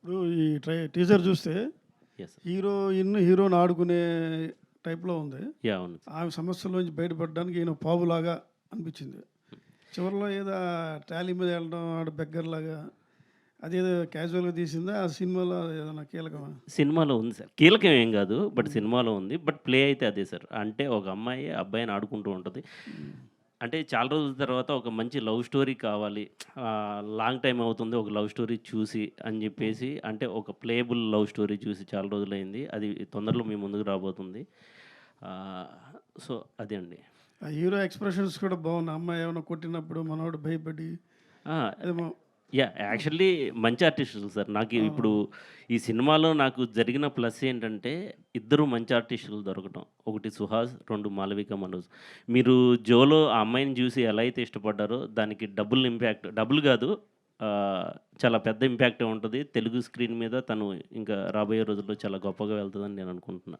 ఇప్పుడు ఈ టీజర్ చూస్తే ఎస్. హీరోని ఆడుకునే టైప్‌లో ఉంది. యాహ్! అవును. ఆమె సమస్యల్లోంచి బయటపడడానికి ఈయన పావులాగా అనిపించింది. చివరిలో ఏదో ట్రాలీ మీద వెళ్ళడం ఆడ బెగ్గర్‌లాగా అదేదో క్యాజువల్‌గా తీసిందా? ఆ సినిమాలో ఏదైనా కీలకమా? సినిమాలో ఉంది సార్. కీలకం ఏం గాదు. బట్ సినిమాలో ఉంది. బట్ ప్లే అయితే అదే సార్. అంటే ఒక అమ్మాయి అబ్బాయిని ఆడుకుంటూ ఉంటది. హ్మ్. అంటే చాలా రోజుల తర్వాత ఒక మంచి లవ్ స్టోరీ కావాలి. లాంగ్ టైమ్ అవుతుంది ఒక లవ్ స్టోరీ చూసి అని జెప్పేసి అంటే ఒక ప్లేయబుల్ లవ్ స్టోరీ చూసి చాలా రోజులైంది. అది తొందరలో మీ ముందుకు రాబోతుంది. ఆహ్, సో, అదే అండి. ఆ హీరో ఎక్స్‌ప్రెషన్స్ కూడా బాగున్నాయి. అమ్మాయి ఏమైనా కొట్టినప్పుడు మనోడు భయపడి ఆ! ఏమో యాహ్! యాక్చువల్లీ మంచి ఆర్టిస్టులు సార్. నాకు ఇప్పుడు అవునవును. ఈ సినిమాలో నాకు జరిగిన ప్లస్ ఏంటంటే, ఇద్దరు మంచి ఆర్టిస్టులు దొరకటం. ఒకటి 'సుహాస్', 2 మాళవిక మనోజ్. మీరు 'జోలో' ఆ అమ్మాయిని చూసి ఎలా అయితే ఇష్టపడ్డారో, దానికి డబుల్ ఇంపాక్ట్ డబుల్ గాదు ఆహ్, చాలా పెద్ద ఇంపాక్టే ఉంటది. తెలుగు స్క్రీన్ మీద తను ఇంకా రాబోయే రోజుల్లో చాలా గొప్పగా వెళ్తదని నేను అనుకుంటున్నా.